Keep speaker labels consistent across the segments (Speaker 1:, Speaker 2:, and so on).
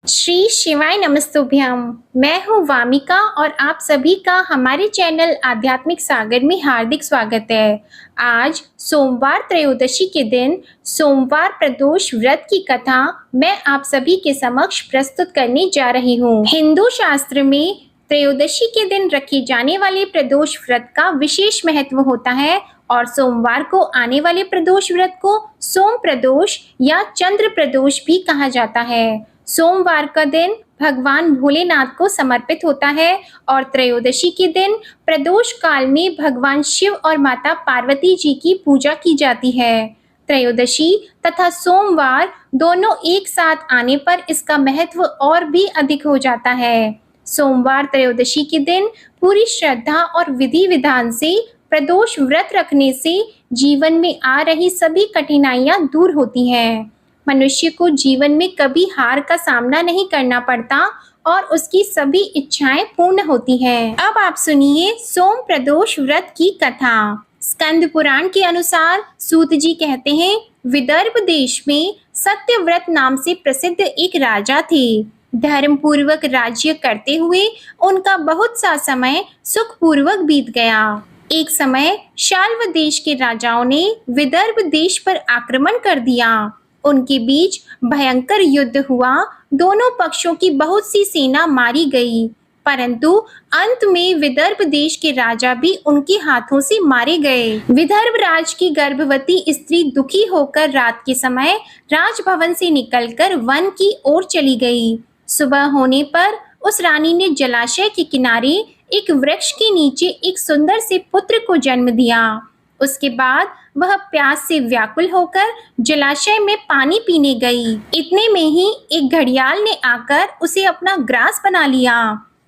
Speaker 1: श्री शिवाय नमस्तुभ्यम। मैं हूँ वामिका और आप सभी का हमारे चैनल आध्यात्मिक सागर में हार्दिक स्वागत है। आज सोमवार त्रयोदशी के दिन सोमवार प्रदोष व्रत की कथा मैं आप सभी के समक्ष प्रस्तुत करने जा रही हूँ। हिंदू शास्त्र में त्रयोदशी के दिन रखे जाने वाले प्रदोष व्रत का विशेष महत्व होता है और सोमवार को आने वाले प्रदोष व्रत को सोम प्रदोष या चंद्र प्रदोष भी कहा जाता है। सोमवार का दिन भगवान भोलेनाथ को समर्पित होता है और त्रयोदशी के दिन प्रदोष काल में भगवान शिव और माता पार्वती जी की पूजा की जाती है। त्रयोदशी तथा सोमवार दोनों एक साथ आने पर इसका महत्व और भी अधिक हो जाता है। सोमवार त्रयोदशी के दिन पूरी श्रद्धा और विधि विधान से प्रदोष व्रत रखने से जीवन में आ रही सभी कठिनाइयां दूर होती हैं। मनुष्य को जीवन में कभी हार का सामना नहीं करना पड़ता और उसकी सभी इच्छाएं पूर्ण होती हैं। अब आप सुनिए सोम प्रदोष व्रत की कथा। स्कंद पुराण के अनुसार सूत जी कहते हैं, विदर्भ देश में सत्यव्रत नाम से प्रसिद्ध एक राजा थे। धर्म पूर्वक राज्य करते हुए उनका बहुत सा समय सुख पूर्वक बीत गया। एक समय शाल्व देश के राजाओं ने विदर्भ देश पर आक्रमण कर दिया। उनके बीच भयंकर युद्ध हुआ। दोनों पक्षों की बहुत सी सेना मारी गई, परंतु अंत में विदर्भ देश के राजा भी उनके हाथों से मारे गए। विदर्भ राज की गर्भवती स्त्री दुखी होकर रात के समय राजभवन से निकलकर वन की ओर चली गई। सुबह होने पर उस रानी ने जलाशय के किनारे एक वृक्ष के नीचे एक सुंदर से पुत्र को जन्म दिया। उसके बाद वह प्यास से व्याकुल होकर जलाशय में पानी पीने गई। इतने में ही एक घड़ियाल ने आकर उसे अपना ग्रास बना लिया।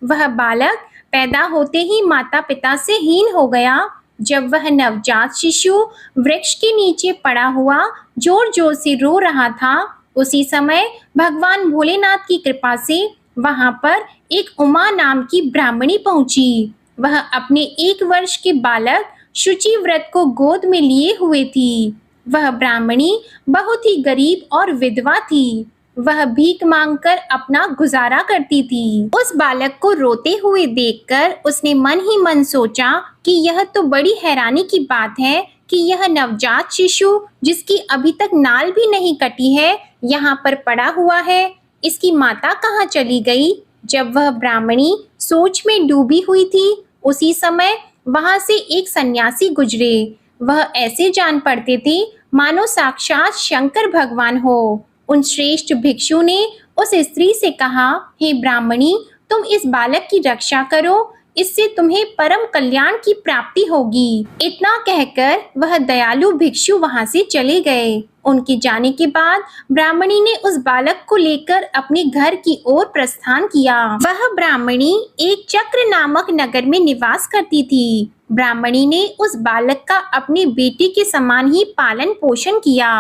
Speaker 1: वह बालक पैदा होते ही माता पिता से हीन हो गया। जब वह नवजात शिशु वृक्ष के नीचे पड़ा हुआ जोर जोर से रो रहा था, उसी समय भगवान भोलेनाथ की कृपा से वहां पर एक उमा नाम की ब्राह्मणी पहुंची। वह अपने 1 वर्ष के बालक शुचि व्रत को गोद में लिए हुए थी। वह ब्राह्मणी बहुत ही गरीब और विधवा थी। वह भीख मांगकर अपना गुजारा करती थी। उस बालक को रोते हुए देखकर उसने मन ही मन सोचा कि यह तो बड़ी हैरानी की बात है कि यह नवजात शिशु जिसकी अभी तक नाल भी नहीं कटी है, यहाँ पर पड़ा हुआ है। इसकी माता कहाँ चली गई? जब वह ब्राह्मणी सोच में डूबी हुई थी, उसी समय वहां से एक सन्यासी गुजरे। वह ऐसे जान पड़ते थे मानो साक्षात शंकर भगवान हो। उन श्रेष्ठ भिक्षु ने उस स्त्री से कहा, हे ब्राह्मणी, तुम इस बालक की रक्षा करो, इससे तुम्हें परम कल्याण की प्राप्ति होगी। इतना कहकर वह दयालु भिक्षु वहां से चले गए। उनके जाने के बाद ब्राह्मणी ने उस बालक को लेकर अपने घर की ओर प्रस्थान किया। वह ब्राह्मणी एक चक्र नामक नगर में निवास करती थी। ब्राह्मणी ने उस बालक का अपने बेटे के समान ही पालन पोषण किया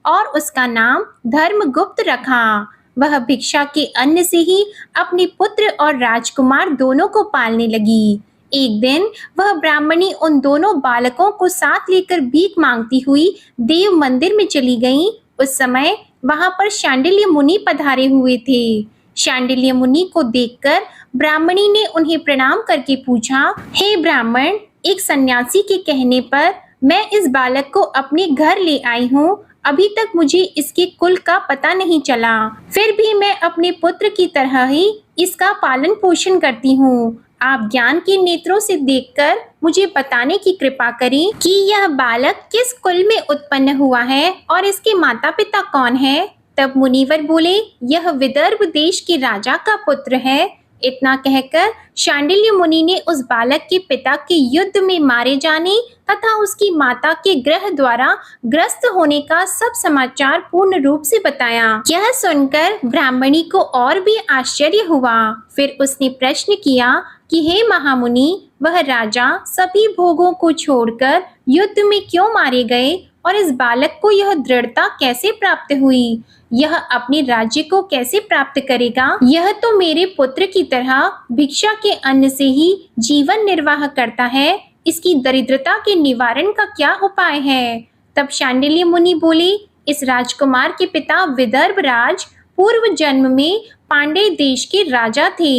Speaker 1: और उसका नाम धर्मगुप्त रखा। वह भिक्षा के अन्न से ही अपने पुत्र और राजकुमार दोनों को पालने लगी। एक दिन वह ब्राह्मणी उन दोनों बालकों को साथ लेकर भीख मांगती हुई देव मंदिर में चली गई। उस समय वहां पर शांडिल्य मुनि पधारे हुए थे। शांडिल्य मुनि को देखकर ब्राह्मणी ने उन्हें प्रणाम करके पूछा, हे ब्राह्मण, एक सन्यासी के कहने पर मैं इस बालक को अपने घर ले आई हूँ। अभी तक मुझे इसके कुल का पता नहीं चला, फिर भी मैं अपने पुत्र की तरह ही इसका पालन पोषण करती हूँ। आप ज्ञान के नेत्रों से देखकर मुझे बताने की कृपा करें कि यह बालक किस कुल में उत्पन्न हुआ है और इसके माता पिता कौन है। तब मुनिवर बोले, यह विदर्भ देश के राजा का पुत्र है। इतना कहकर शांडिल्य मुनि ने उस बालक के पिता के युद्ध में मारे जाने तथा उसकी माता के ग्रह द्वारा ग्रस्त होने का सब समाचार पूर्ण रूप से बताया। यह सुनकर ब्राह्मणी को और भी आश्चर्य हुआ। फिर उसने प्रश्न किया कि हे महामुनि, वह राजा सभी भोगों को छोड़कर युद्ध में क्यों मारे गए और इस बालक को यह दृढ़ता कैसे प्राप्त हुई? यह अपने राज्य को कैसे प्राप्त करेगा? यह तो मेरे पुत्र की तरह भिक्षा के अन्न से ही जीवन निर्वाह करता है। इसकी दरिद्रता के निवारण का क्या उपाय है? तब शांडिल्य मुनि बोले, इस राजकुमार के पिता विदर्भ राज पूर्व जन्म में पांडे देश के राजा थे।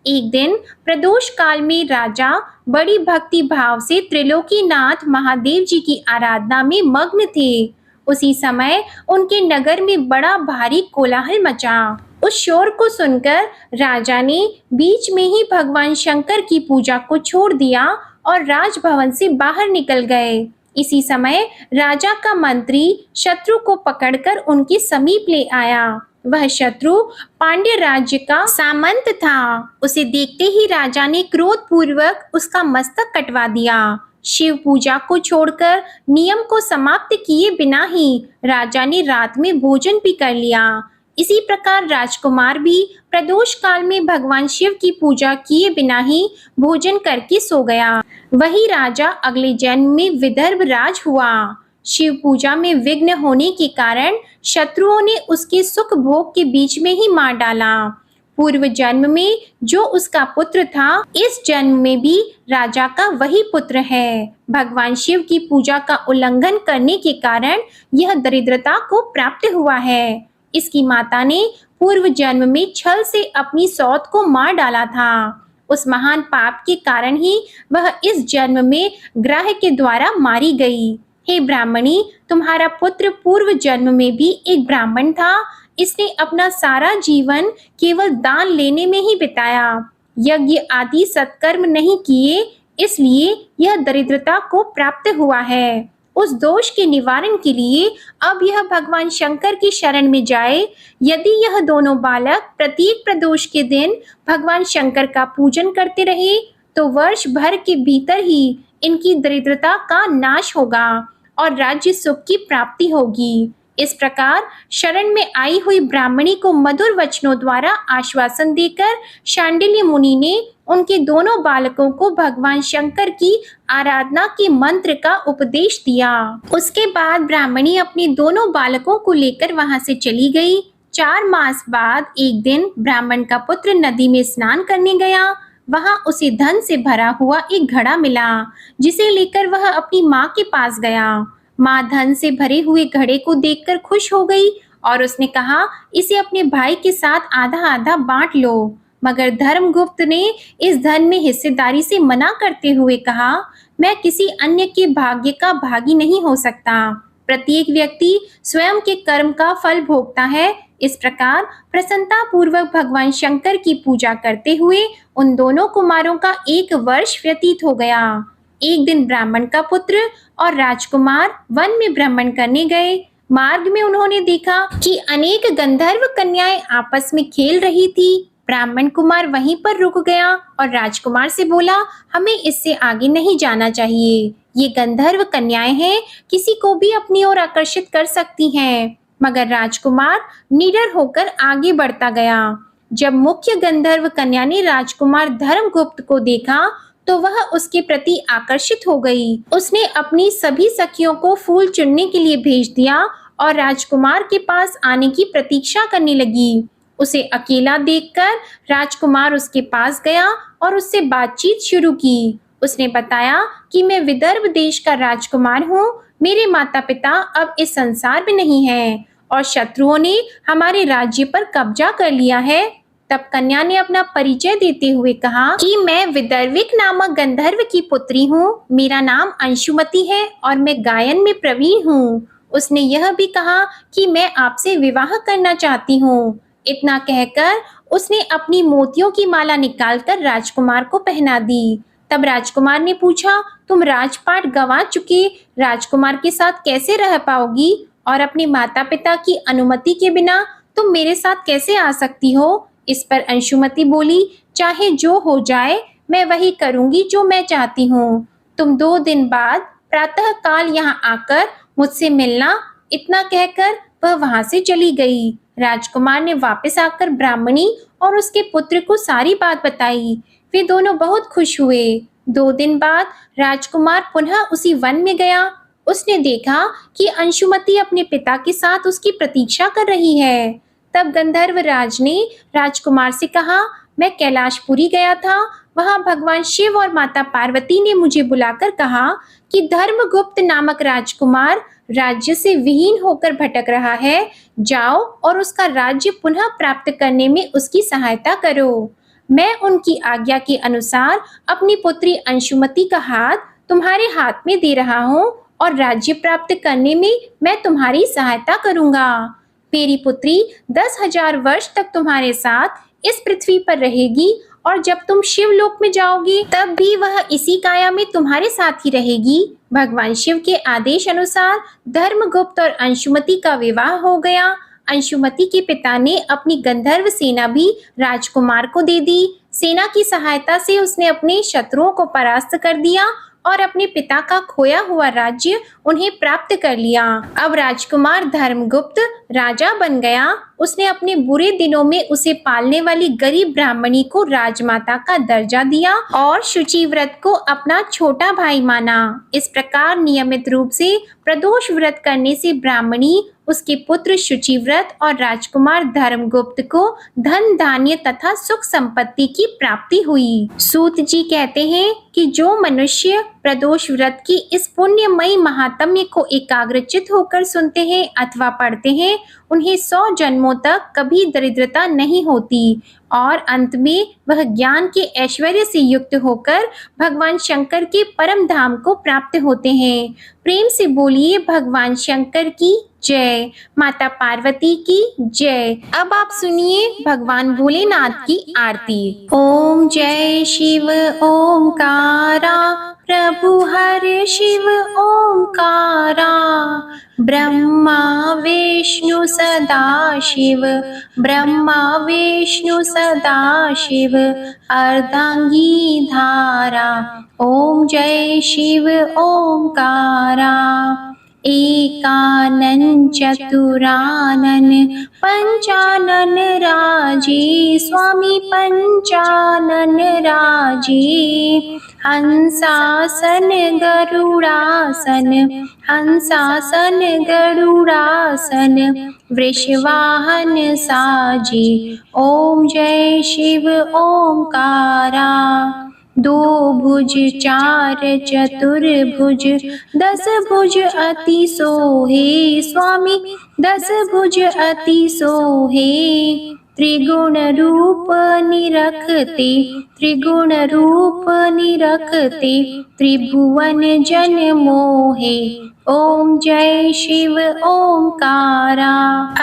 Speaker 1: एक दिन प्रदोष काल में राजा बड़ी भक्ति भाव से त्रिलोकीनाथ महादेव जी की आराधना में मग्न थे। उसी समय उनके नगर में बड़ा भारी कोलाहल मचा। उस शोर को सुनकर राजा ने बीच में ही भगवान शंकर की पूजा को छोड़ दिया और राजभवन से बाहर निकल गए। इसी समय राजा का मंत्री शत्रु को पकड़कर उनके समीप ले आया। वह शत्रु पांड्य राज्य का सामंत था। उसे देखते ही राजा ने क्रोध पूर्वक उसका मस्तक कटवा दिया। शिव पूजा को छोड़कर नियम को समाप्त किए बिना ही राजा ने रात में भोजन भी कर लिया। इसी प्रकार राजकुमार भी प्रदोष काल में भगवान शिव की पूजा किए बिना ही भोजन करके सो गया। वही राजा अगले जन्म में विदर्भ राज हुआ। शिव पूजा में विघ्न होने के कारण शत्रुओं ने उसके सुख भोग के बीच में ही मार डाला। पूर्व जन्म में जो उसका पुत्र था, इस जन्म में भी राजा का वही पुत्र है। भगवान शिव की पूजा का उल्लंघन करने के कारण यह दरिद्रता को प्राप्त हुआ है। इसकी माता ने पूर्व जन्म में छल से अपनी सौत को मार डाला था। उस महान पाप के कारण ही वह इस जन्म में ग्रह के द्वारा मारी गई। हे ब्राह्मणी, तुम्हारा पुत्र पूर्व जन्म में भी एक ब्राह्मण था। इसने अपना सारा जीवन केवल दान लेने में ही बिताया, यज्ञ आदि सत्कर्म नहीं किए, इसलिए यह दरिद्रता को प्राप्त हुआ है। उस दोष के निवारण के लिए अब यह भगवान शंकर की शरण में जाए। यदि यह दोनों बालक प्रत्येक प्रदोष के दिन भगवान शंकर का पूजन करते रहे तो वर्ष भर के भीतर ही इनकी दरिद्रता का नाश होगा और राज्य सुख की प्राप्ति होगी। इस प्रकार शरण में आई हुई ब्राह्मणी को मधुर वचनों द्वारा आश्वासन देकर शांडिल्य मुनि ने उनके दोनों बालकों को भगवान शंकर की आराधना के मंत्र का उपदेश दिया। उसके बाद ब्राह्मणी अपने दोनों बालकों को लेकर वहां से चली गई। 4 मास बाद एक दिन ब्राह्मण का पुत्र नदी में स्नान करने गया। वहां उसे धन से भरा हुआ एक घड़ा मिला, जिसे लेकर वह अपनी माँ के पास गया। माँ धन से भरे हुए घड़े को देखकर खुश हो गई और उसने कहा, इसे अपने भाई के साथ आधा आधा बांट लो। मगर धर्मगुप्त ने इस धन में हिस्सेदारी से मना करते हुए कहा, मैं किसी अन्य के भाग्य का भागी नहीं हो सकता। प्रत्येक व्यक्ति स्वयं के कर्म का फल भोगता है। इस प्रकार प्रसन्नता पूर्वक भगवान शंकर की पूजा करते हुए उन दोनों कुमारों का 1 वर्ष व्यतीत हो गया। एक दिन ब्राह्मण का पुत्र और राजकुमार वन में भ्रमण करने गए। मार्ग में उन्होंने देखा कि अनेक गंधर्व कन्याएं आपस में खेल रही थी। ब्राह्मण कुमार वहीं पर रुक गया और राजकुमार से बोला, हमें इससे आगे नहीं जाना चाहिए। ये गंधर्व कन्याएं हैं, किसी को भी अपनी ओर आकर्षित कर सकती हैं। मगर राजकुमार निडर होकर आगे बढ़ता गया। जब मुख्य गंधर्व कन्या ने राजकुमार धर्मगुप्त को देखा तो वह उसके प्रति आकर्षित हो गई। उसने अपनी सभी सखियों को फूल चुनने के लिए भेज दिया और राजकुमार के पास आने की प्रतीक्षा करने लगी। उसे अकेला देखकर राजकुमार उसके पास गया और उससे बातचीत शुरू की। उसने बताया कि मैं विदर्भ देश का राजकुमार हूँ। मेरे माता पिता अब इस संसार में नहीं हैं और शत्रुओं ने हमारे राज्य पर कब्जा कर लिया है। तब कन्या ने अपना परिचय देते हुए कहा कि मैं विदर्भिक नामक गंधर्व की पुत्री हूँ। मेरा नाम अंशुमति है और मैं गायन में प्रवीण हूँ। उसने यह भी कहा कि मैं आपसे विवाह करना चाहती हूँ। इतना कहकर उसने अपनी मोतियों की माला निकालकर राजकुमार को पहना दी। तब राजकुमार ने पूछा, तुम राजपाट गंवा चुके राजकुमार के साथ कैसे रह पाओगी और अपने माता पिता की अनुमति के बिना तुम मेरे साथ कैसे आ सकती हो? इस पर अंशुमति बोली, चाहे जो हो जाए मैं वही करूंगी जो मैं चाहती हूँ। तुम 2 दिन बाद प्रातः काल यहाँ आकर मुझसे मिलना। इतना कहकर वह वहां से चली गई। राजकुमार ने वापस आकर ब्राह्मणी और उसके पुत्र को सारी बात बताई। वे दोनों बहुत खुश हुए। 2 दिन बाद राजकुमार पुनः उसी वन में गया। उसने देखा कि अंशुमति अपने पिता के साथ उसकी प्रतीक्षा कर रही है। तब गंधर्व राज ने राजकुमार से कहा, मैं कैलाशपुरी गया था। वहां भगवान शिव और माता पार्वती ने मुझे बुलाकर कहा कि धर्मगुप्त नामक राजकुमार राज्य से विहीन होकर भटक रहा है, जाओ और उसका राज्य पुनः प्राप्त करने में उसकी सहायता करो। मैं उनकी आज्ञा के अनुसार अपनी पुत्री अंशुमति का हाथ तुम्हारे हाथ में दे रहा हूँ और राज्य प्राप्त करने में मैं तुम्हारी सहायता करूँगा। मेरी पुत्री 10,000 वर्ष तक तुम्हारे साथ इस पृथ्वी पर रहेगी और जब तुम शिवलोक में जाओगी तब भी वह इसी काया में तुम्हारे साथ ही रहेगी। भगवान शिव के आदेश अनुसार धर्मगुप्त और अंशुमति का विवाह हो गया। अंशुमति के पिता ने अपनी गंधर्व सेना भी राजकुमार को दे दी। सेना की सहायता से उसने अपने शत्रुओं को परास्त कर दिया और अपने पिता का खोया हुआ राज्य उन्हें प्राप्त कर लिया। अब राजकुमार धर्मगुप्त राजा बन गया। उसने अपने बुरे दिनों में उसे पालने वाली गरीब ब्राह्मणी को राजमाता का दर्जा दिया और शुचिव्रत को अपना छोटा भाई माना। इस प्रकार नियमित रूप से प्रदोष व्रत करने से ब्राह्मणी, उसके पुत्र शुचिव्रत और राजकुमार धर्मगुप्त को धन धान्य तथा सुख संपत्ति की प्राप्ति हुई। सूत जी कहते हैं कि जो मनुष्य प्रदोष व्रत की इस पुण्यमयी महात्म्य को एकाग्रचित होकर सुनते हैं अथवा पढ़ते हैं, उन्हें 100 जन्मों तक कभी दरिद्रता नहीं होती और अंत में वह ज्ञान के ऐश्वर्य से युक्त होकर भगवान शंकर के परम धाम को प्राप्त होते हैं। प्रेम से बोलिए भगवान शंकर की जय, माता पार्वती की जय। अब आप सुनिए भगवान भोलेनाथ की आरती। ओम जय शिव ओमकारा, प्रभु हर शिव ओमकारा, ब्रह्मा विष्णु सदा शिव, ब्रह्मा विष्णु सदा शिव, अर्धांगी धारा। ओम जय शिव ओमकारा, एकानन चतुरानन पंचानन राजे, स्वामी पंचानन राजे, हंसासन गरुड़ासन, हंसासन गरुड़ासन, वृषवाहन साजे। ओम जय शिव ओमकारा, 2 भुज 4 चतुर्भुज, 10 भुज अति सोहे, स्वामी 10 भुज अति सोहे, त्रिगुण रूप निरखते, त्रिगुण रूप निरखते, त्रिभुवन जन मोहे। ओम जय शिव ओमकारा,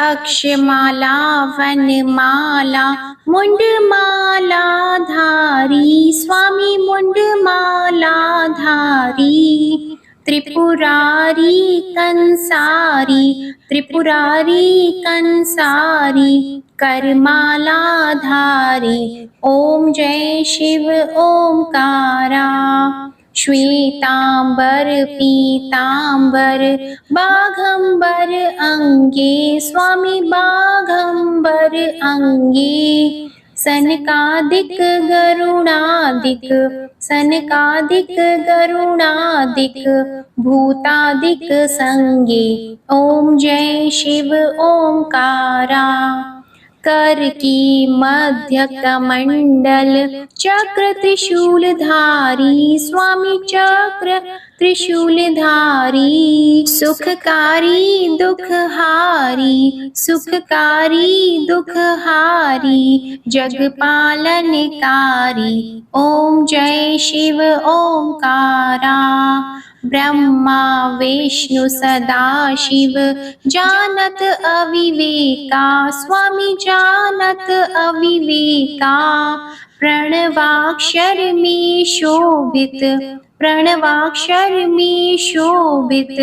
Speaker 1: अक्षमाला वनमाला मुंडमाला धारी, स्वामी मुंडमाला धारी, त्रिपुरारी कंसारी, त्रिपुरारी कंसारी, करमाला धारी। ओम जय शिव ओमकारा, श्वेतांबर पीतांबर बाघंबर अंगे, स्वामी बाघंबर अंगे, सनकादिक गरुणादिक, सनकादिक गरुणादिक, भूतादिक संगे। ओम जय शिव ओमकारा, कर की मध्य कमंडल, चक्र त्रिशूलधारी, स्वामी चक्र त्रिशूलधारी, सुखकारी दुखहारी, सुखकारी दुखहारी, जगपालनकारी। ओम जय शिव ओमकारा, ब्रह्मा विष्णु सदा शिव, जानत अविवेका, स्वामी जानत अविवेका, प्रणवाक्षर में शोभित, प्रणवाक्षर में शोभित,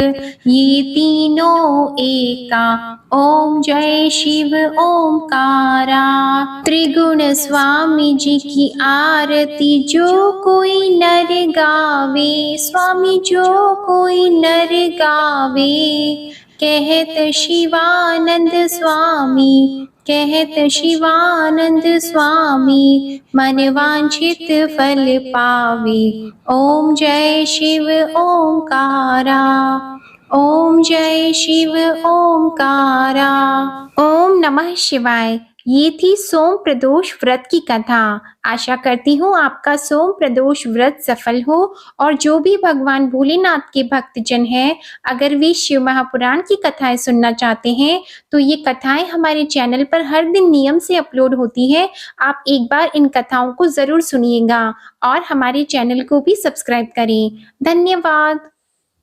Speaker 1: ये तीनों एका। ओम जय शिव ओमकारा, त्रिगुण स्वामी जी की आरती जो कोई नर गावे, स्वामी जो कोई नर गावे, कहत शिवानंद स्वामी, कहत शिवानंद स्वामी, मन वांछित फल पावे। ओम जय शिव ओमकारा, ओम जय शिव ओमकारा। ओम नमः शिवाय। ये थी सोम प्रदोष व्रत की कथा। आशा करती हूँ आपका सोम प्रदोष व्रत सफल हो और जो भी भगवान भोलेनाथ के भक्तजन हैं, अगर वे शिव महापुराण की कथाएं सुनना चाहते हैं तो ये कथाएं हमारे चैनल पर हर दिन नियम से अपलोड होती हैं। आप एक बार इन कथाओं को ज़रूर सुनिएगा और हमारे चैनल को भी सब्सक्राइब करें। धन्यवाद।